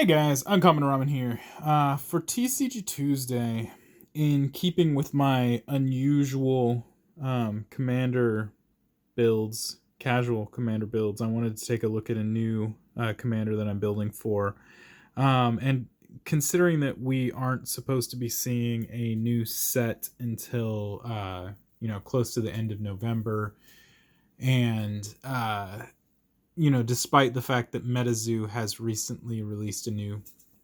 Hey guys, Uncommon Ramen here. For TCG Tuesday, in keeping with my unusual commander builds, casual commander builds, I wanted to take a look at a new commander that I'm building for. And considering that we aren't supposed to be seeing a new set until close to the end of November, and despite the fact that MetaZoo has recently released a new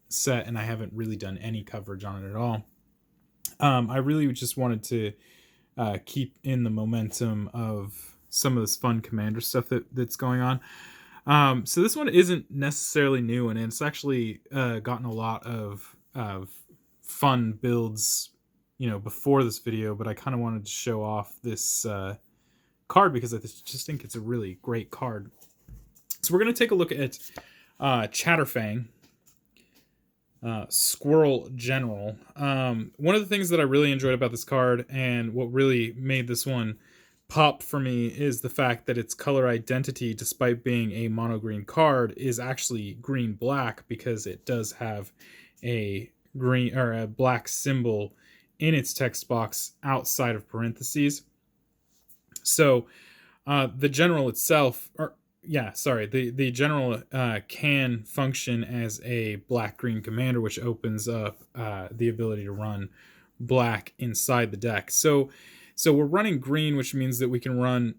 set and I haven't really done any coverage on it at all, I really just wanted to keep in the momentum of some of this fun commander stuff that's going on. So this one isn't necessarily new, and it's actually gotten a lot of fun builds, before this video, but I kind of wanted to show off this card because I just think it's a really great card. So we're going to take a look at Chatterfang, Squirrel General. One of the things that I really enjoyed about this card, and what really made this one pop for me, is the fact that its color identity, despite being a mono green card, is actually green black, because it does have a green or a black symbol in its text box outside of parentheses. So the general itself, the general can function as a black-green commander, which opens up the ability to run black inside the deck. So we're running green, which means that we can run,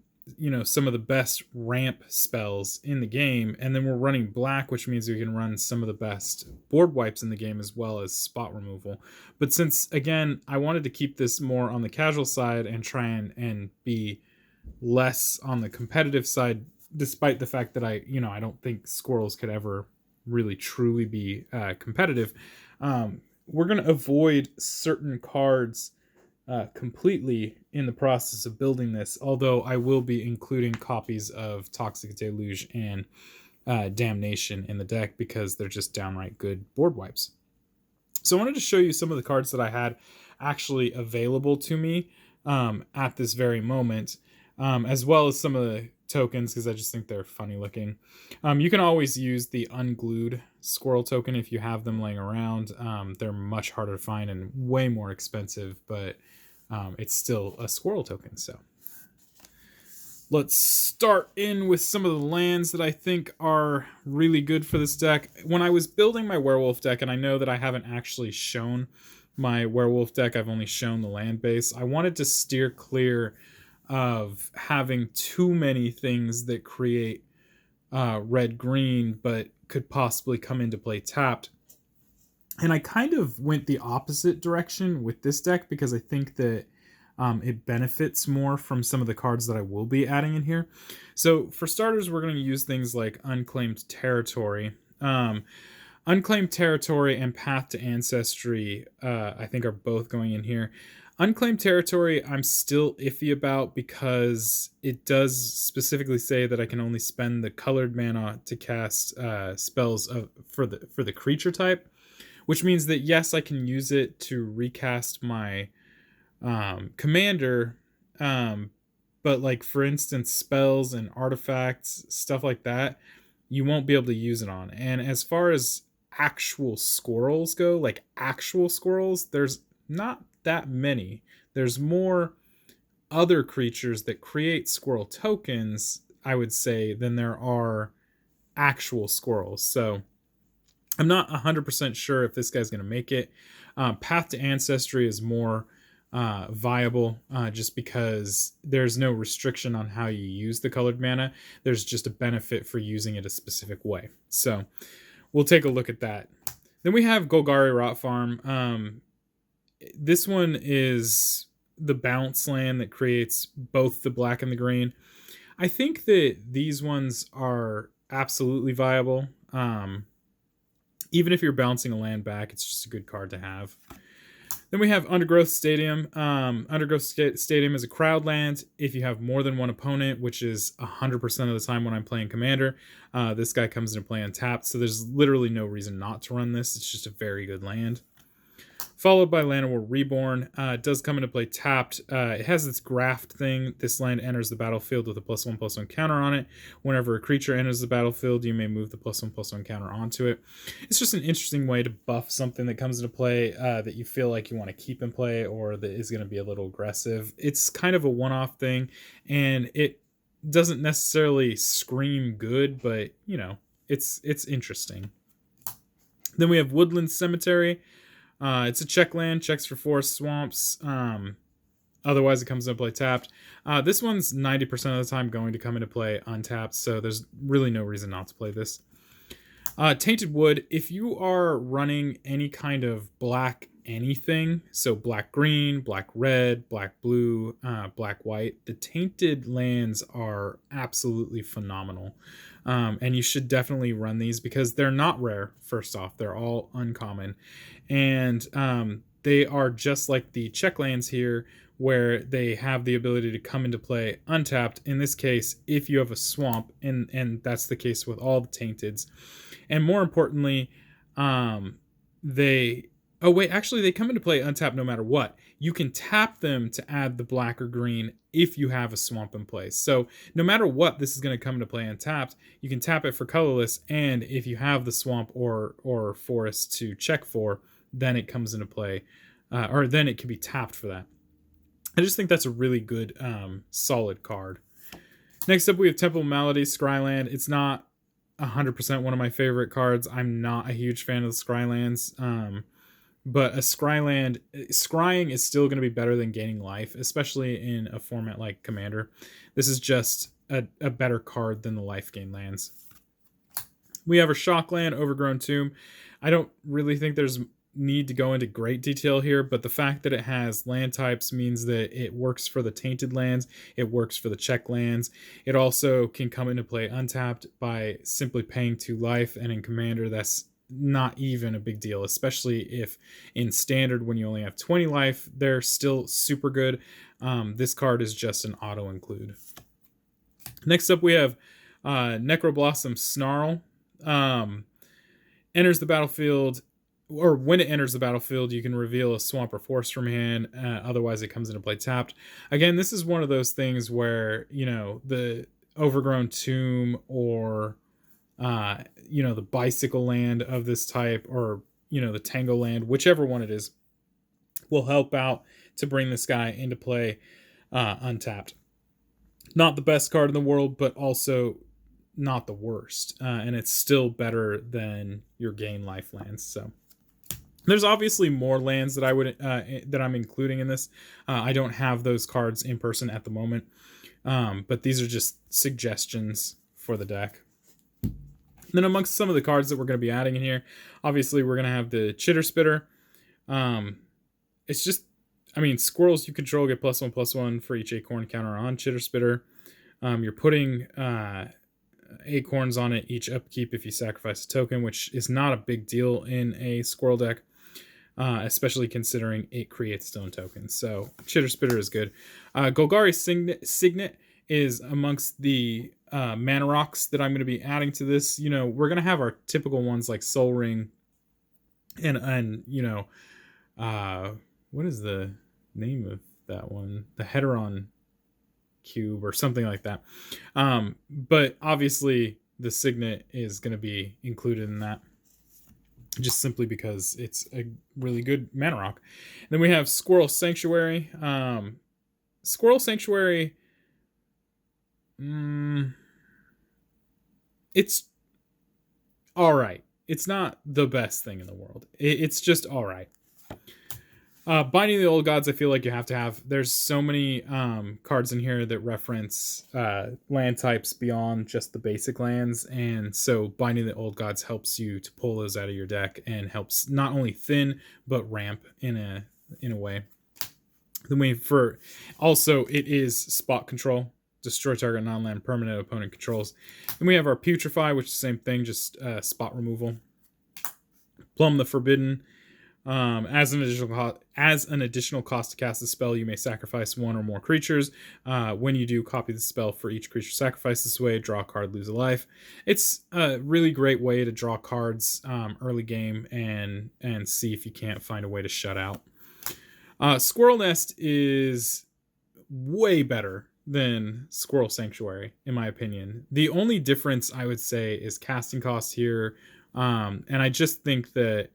some of the best ramp spells in the game, and then we're running black, which means we can run some of the best board wipes in the game, as well as spot removal. But since, again, I wanted to keep this more on the casual side and try and be less on the competitive side, despite the fact that I don't think Squirrels could ever really truly be competitive, we're going to avoid certain cards completely in the process of building this, although I will be including copies of Toxic Deluge and Damnation in the deck, because they're just downright good board wipes. So I wanted to show you some of the cards that I had actually available to me at this very moment, as well as some of the tokens, because I just think they're funny looking. You can always use the unglued Squirrel Token if you have them laying around. They're much harder to find and way more expensive, but it's still a Squirrel Token. So let's start in with some of the lands that I think are really good for this deck. When I was building my werewolf deck, and I know that I haven't actually shown my werewolf deck, I've only shown the land base, I wanted to steer clear of having too many things that create red-green but could possibly come into play tapped. And I kind of went the opposite direction with this deck, because I think that it benefits more from some of the cards that I will be adding in here. So for starters, we're going to use things like Unclaimed Territory. Unclaimed Territory and Path to Ancestry, I think, are both going in here. Unclaimed Territory, I'm still iffy about, because it does specifically say that I can only spend the colored mana to cast spells for the creature type, which means that, yes, I can use it to recast my commander, but, like, for instance, spells and artifacts, stuff like that, you won't be able to use it on. And as far as actual squirrels go, like actual squirrels, there's not that many. There's more other creatures that create squirrel tokens, I would say, than there are actual squirrels. So I'm not 100% sure if this guy's going to make it. Path to Ancestry is more viable, just because there's no restriction on how you use the colored mana. There's just a benefit for using it a specific way. So we'll take a look at that. Then we have Golgari Rot Farm. This one is the bounce land that creates both the black and the green. I think that these ones are absolutely viable. Even if you're bouncing a land back, it's just a good card to have. Then we have Undergrowth Stadium. Undergrowth Stadium is a crowd land. If you have more than one opponent, which is 100% of the time when I'm playing Commander, this guy comes into play untapped. So there's literally no reason not to run this. It's just a very good land. followed by Llanowar Reborn. It does come into play tapped. It has this graft thing. This land enters the battlefield with a +1/+1 counter on it. Whenever a creature enters the battlefield, you may move the +1/+1 counter onto it. It's just an interesting way to buff something that comes into play that you feel like you want to keep in play, or that is going to be a little aggressive. It's kind of a one-off thing, and it doesn't necessarily scream good, but you know, it's interesting. Then we have Woodland Cemetery. It's a check land, checks for forest swamps. Otherwise, it comes into play tapped. This one's 90% of the time going to come into play untapped, so there's really no reason not to play this. Tainted Wood, if you are running any kind of black anything, so black green, black red, black blue, black white, the tainted lands are absolutely phenomenal. And you should definitely run these because they're not rare. First off, they're all uncommon, and they are just like the check lands here, where they have the ability to come into play untapped. In this case, if you have a swamp, and that's the case with all the tainteds. And more importantly, they come into play untapped no matter what. You can tap them to add the black or green if you have a swamp in place. So no matter what, this is going to come into play untapped. You can tap it for colorless, and if you have the swamp or forest to check for, then it comes into play, or then it can be tapped for that. I just think that's a really good, solid card. Next up, we have Temple of Malady, Scryland. It's not 100% one of my favorite cards. I'm not a huge fan of the Scrylands. But a Scryland, scrying is still going to be better than gaining life, especially in a format like Commander. This is just a better card than the life gain lands. We have our Shockland, Overgrown Tomb. I don't really think there's need to go into great detail here, but the fact that it has land types means that it works for the tainted lands, it works for the check lands. It also can come into play untapped by simply paying 2 life, and in Commander that's not even a big deal, especially if in Standard, when you only have 20 life, they're still super good. This card is just an auto include. Next up, we have Necroblossom Snarl. Enters the battlefield, or when it enters the battlefield, you can reveal a swamp or forest from hand. Otherwise, it comes into play tapped. Again, this is one of those things where, you know, the Overgrown Tomb or you know, the bicycle land of this type, or, you know, the Tango land, whichever one it is, will help out to bring this guy into play untapped. Not the best card in the world, but also not the worst. And it's still better than your gain life lands. So there's obviously more lands that I would that I'm including in this. I don't have those cards in person at the moment, but these are just suggestions for the deck. Then amongst some of the cards that we're going to be adding in here, obviously we're going to have the Chitter Spitter. It's just, I mean, squirrels you control get +1/+1 for each acorn counter on Chitter Spitter. You're putting acorns on it each upkeep if you sacrifice a token, which is not a big deal in a squirrel deck, especially considering it creates stone tokens. So Chitter Spitter is good. Golgari Signet is amongst the mana rocks that I'm going to be adding to this. You know, we're going to have our typical ones like Soul Ring and you know, what is the name of that one? The Heteron Cube or something like that. But obviously the Signet is going to be included in that, just simply because it's a really good mana rock. And then we have Squirrel Sanctuary. Squirrel Sanctuary, it's all right. It's not the best thing in the world. It's just all right. Binding the Old Gods, I feel like you have to have. There's so many cards in here that reference land types beyond just the basic lands, and so Binding the Old Gods helps you to pull those out of your deck and helps not only thin but ramp in a way. Then it is spot control. Destroy target non-land permanent opponent controls. Then we have our Putrefy, which is the same thing, just spot removal. Plumb the Forbidden. As an additional cost to cast the spell, you may sacrifice one or more creatures. When you do, copy the spell for each creature sacrificed this way. Draw a card, lose a life. It's a really great way to draw cards early game and see if you can't find a way to shut out. Squirrel Nest is way better than Squirrel Sanctuary, in my opinion. The only difference I would say is casting cost here. And I just think that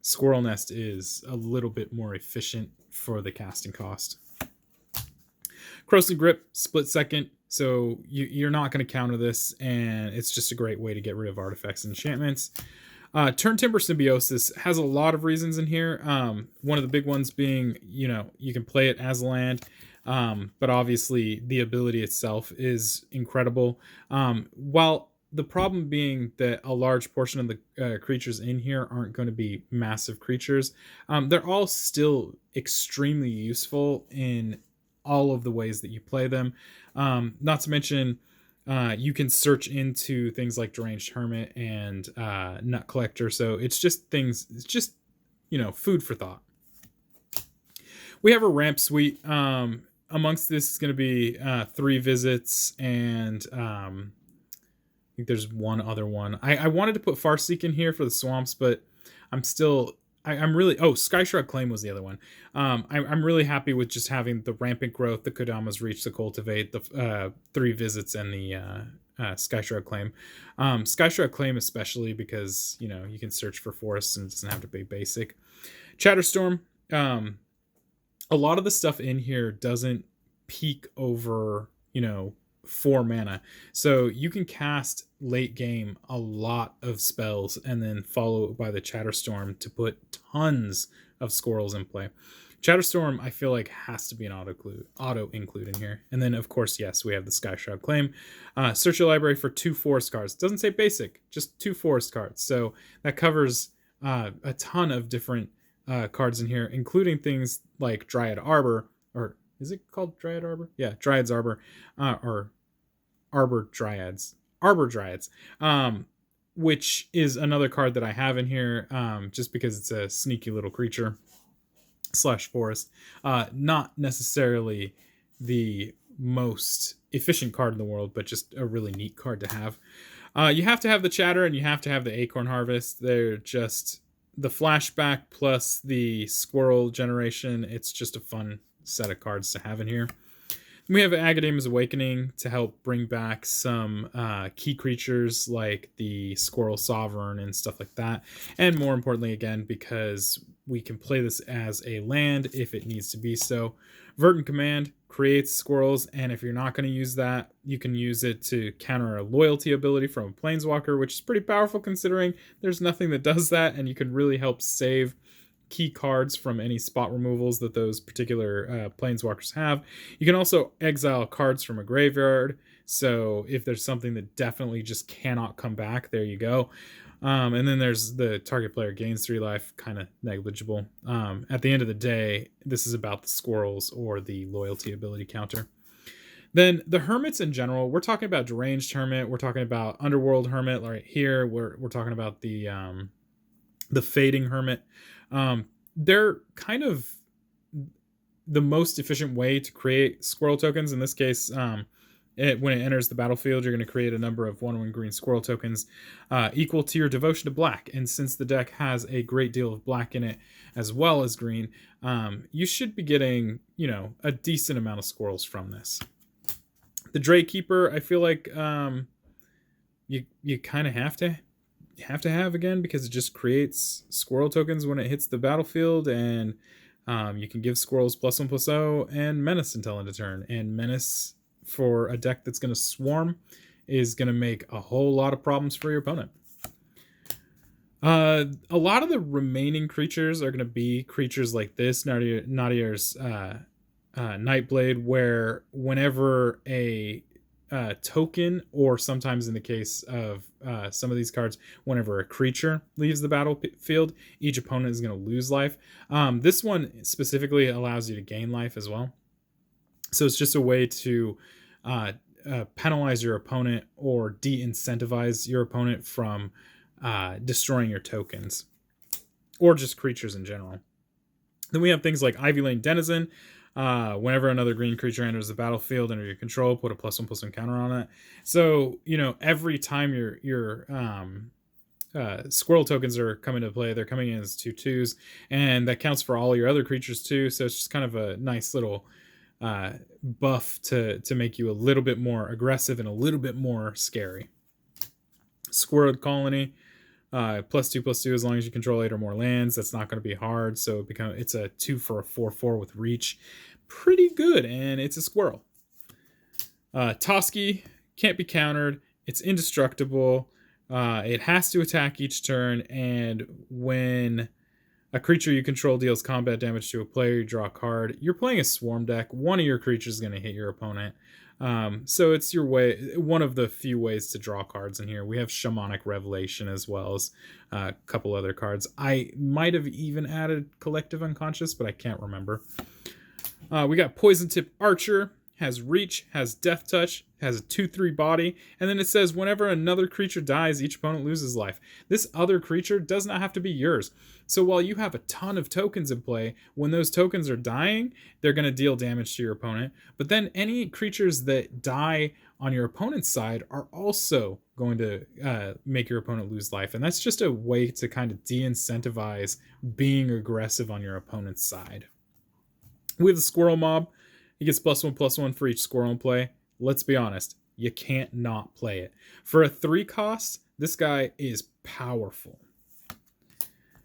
Squirrel Nest is a little bit more efficient for the casting cost. Corrosive Grip, split second, so you're not going to counter this, and it's just a great way to get rid of artifacts and enchantments. Turn Timber Symbiosis has a lot of reasons in here. One of the big ones being, you can play it as land, but obviously the ability itself is incredible. While the problem being that a large portion of the creatures in here aren't going to be massive creatures, they're all still extremely useful in all of the ways that you play them. Not to mention, you can search into things like Deranged Hermit and Nut Collector. So it's just food for thought. We have a ramp suite. Amongst this is going to be 3 visits and I think there's one other one. I wanted to put Farseek in here for the swamps, but I'm really Skyshrug Claim was the other one. I'm really happy with just having the Rampant Growth, the Kodama's Reach, the Cultivate, the 3 visits, and the Skyshrug Claim. Skyshrug Claim especially because you can search for forests and it doesn't have to be basic. Chatterstorm. A lot of the stuff in here doesn't peak over 4 mana, so you can cast late game a lot of spells and then follow by the Chatterstorm to put tons of squirrels in play. Chatterstorm I feel like has to be an auto include in here. And then of course, yes, we have the Skyshrug Claim. Search your library for 2 forest cards. Doesn't say basic, just 2 forest cards, so that covers a ton of different cards in here, including things like Dryad Arbor, or is it called Dryad Arbor? Yeah, Dryad's Arbor, or Arbor Dryads, which is another card that I have in here, just because it's a sneaky little creature / forest. Not necessarily the most efficient card in the world, but just a really neat card to have. You have to have the Chatter and you have to have the Acorn Harvest. They're just the flashback plus the squirrel generation. It's just a fun set of cards to have in here. We have Agadeem's Awakening to help bring back some key creatures like the Squirrel Sovereign and stuff like that. And more importantly, again, because we can play this as a land if it needs to be so. Verting Command creates squirrels, and if you're not going to use that, you can use it to counter a loyalty ability from a Planeswalker, which is pretty powerful considering there's nothing that does that, and you can really help save key cards from any spot removals that those particular Planeswalkers have. You can also exile cards from a graveyard, so if there's something that definitely just cannot come back, there you go. And then there's the target player gains 3 life, kind of negligible. At the end of the day, this is about the squirrels or the loyalty ability counter. Then the hermits in general, we're talking about Deranged Hermit, we're talking about Underworld Hermit right here, we're talking about the Fading Hermit. They're kind of the most efficient way to create squirrel tokens. In this case, when it enters the battlefield, you're going to create a number of 1/1 green squirrel tokens equal to your devotion to black. And since the deck has a great deal of black in it as well as green, you should be getting a decent amount of squirrels from this. The Dray Keeper, I feel like you kind of have to have again, because it just creates squirrel tokens when it hits the battlefield, and you can give squirrels +1/+0 and menace until end of turn. And menace for a deck that's going to swarm is going to make a whole lot of problems for your opponent. A lot of the remaining creatures are going to be creatures like this, Nadier's Nightblade, where whenever a token, or sometimes in the case of some of these cards, whenever a creature leaves the battlefield, each opponent is going to lose life. This one specifically allows you to gain life as well. So it's just a way to penalize your opponent or de-incentivize your opponent from destroying your tokens. or just creatures in general. Then we have things like Ivy Lane Denizen. Whenever another green creature enters the battlefield under your control, put a +1/+1 counter on it. So, every time your Squirrel tokens are coming to play, they're coming in as 2/2s, and that counts for all your other creatures too. So it's just kind of a nice little buff to make you a little bit more aggressive and a little bit more scary. Squirrel Colony, +2/+2 as long as you control 8 or more lands. That's not going to be hard, so it's a 2 for a 4/4 with reach. Pretty good, and it's a squirrel. Tosky can't be countered. It's indestructible. It has to attack each turn, and when a creature you control deals combat damage to a player, you draw a card. You're playing a swarm deck. One of your creatures is going to hit your opponent. So it's one of the few ways to draw cards in here. We have Shamanic Revelation as well as a couple other cards. I might have even added Collective Unconscious, but I can't remember. We got Poison Tip Archer. Has reach, has death touch, has a 2/3 body, and then it says whenever another creature dies, each opponent loses life. This other creature does not have to be yours. So while you have a ton of tokens in play, when those tokens are dying, they're going to deal damage to your opponent. But then any creatures that die on your opponent's side are also going to make your opponent lose life. And that's just a way to kind of de-incentivize being aggressive on your opponent's side. We have the Squirrel Mob. He gets +1/+1 for each squirrel in play. Let's be honest, you can't not play it. For a 3 cost, this guy is powerful.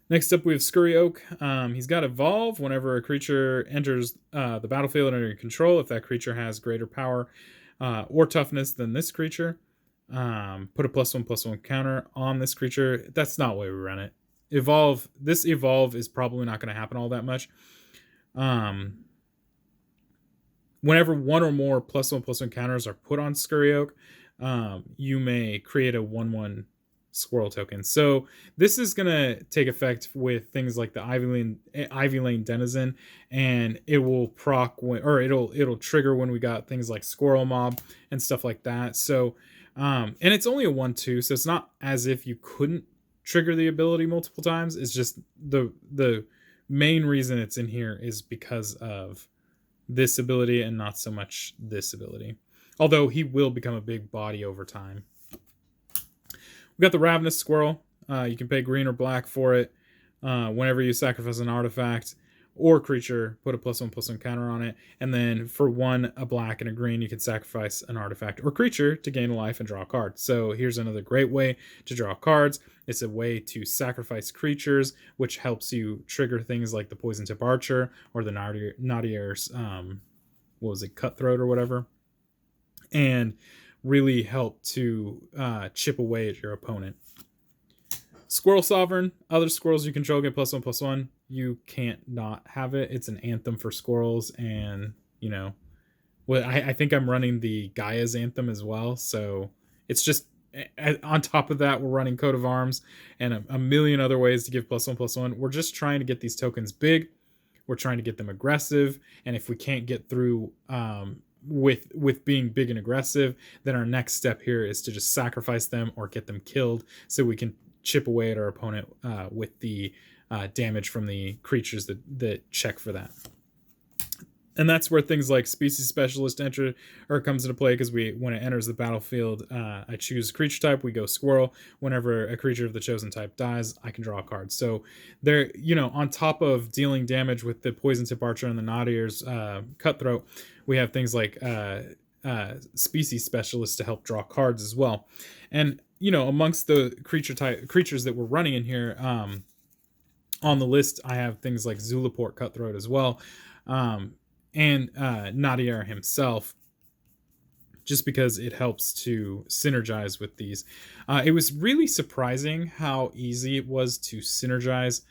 Next up, we have Squirrel Oak. He's got Evolve. Whenever a creature enters the battlefield under your control, if that creature has greater power or toughness than this creature, put a +1/+1 counter on this creature. That's not why we run it. This Evolve is probably not going to happen all that much. Whenever one or more +1/+1 counters are put on Squirrel Oak, you may create a 1/1 Squirrel token. So this is going to take effect with things like the Ivy Lane Denizen, and it will proc it'll trigger when we got things like Squirrel Mob and stuff like that. So and it's only a 1/2, so it's not as if you couldn't trigger the ability multiple times. It's just the main reason it's in here is because of this ability and not so much this ability. Although he will become a big body over time. We got the Ravenous Squirrel. You can pay green or black for it. Whenever you sacrifice an artifact or creature, put a +1/+1 counter on it. And then for 1, a black and a green, you can sacrifice an artifact or creature to gain a life and draw a card. So here's another great way to draw cards. It's a way to sacrifice creatures, which helps you trigger things like the Poison Tip Archer or the Nadier's, Cutthroat or whatever. And really help to chip away at your opponent. Squirrel Sovereign. Other squirrels you control get +1/+1. You can't not have it. It's an anthem for squirrels, and I think I'm running the Gaia's Anthem as well. So it's just on top of that, we're running Coat of Arms and a million other ways to give +1/+1. We're just trying to get these tokens big. We're trying to get them aggressive, and if we can't get through with being big and aggressive, then our next step here is to just sacrifice them or get them killed so we can chip away at our opponent with the damage from the creatures that check for that. And that's where things like Species Specialist comes into play, because when it enters the battlefield, I choose creature type, we go Squirrel. Whenever a creature of the chosen type dies, I can draw a card. So there, on top of dealing damage with the Poison Tip Archer and the Nadier's Cutthroat, we have things like Species Specialist to help draw cards as well. And amongst the creatures that we're running in here, on the list, I have things like Zulaport Cutthroat as well. And Nadier himself, just because it helps to synergize with these. It was really surprising how easy it was to synergize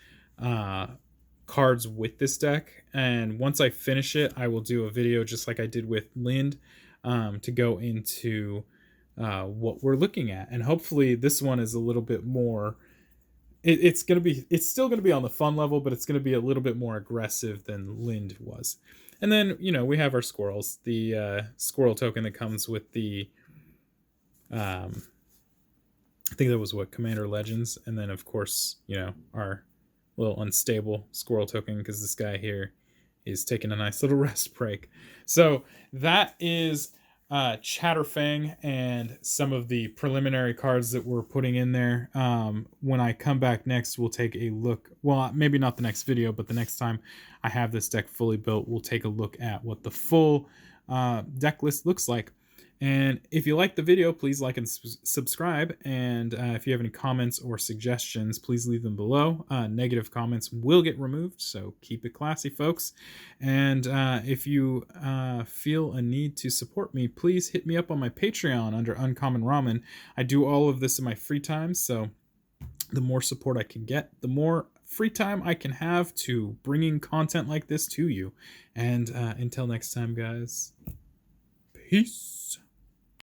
cards with this deck. And once I finish it, I will do a video just like I did with Lind to go into what we're looking at. And hopefully this one is a little bit more... It's still going to be on the fun level, but it's going to be a little bit more aggressive than Lind was. And then, we have our squirrels, the Squirrel Token that comes with the, I think that was Commander Legends. And then, of course, our a little unstable Squirrel Token because this guy here is taking a nice little rest break. So that is Chatterfang and some of the preliminary cards that we're putting in there. When I come back next, we'll take a look. Well, maybe not the next video, but the next time I have this deck fully built, we'll take a look at what the full deck list looks like. And if you like the video, please like and subscribe. And if you have any comments or suggestions, please leave them below. Negative comments will get removed, so keep it classy, folks. And if you feel a need to support me, please hit me up on my Patreon under Uncommon Ramen. I do all of this in my free time, so the more support I can get, the more free time I can have to bringing content like this to you. And until next time, guys, peace.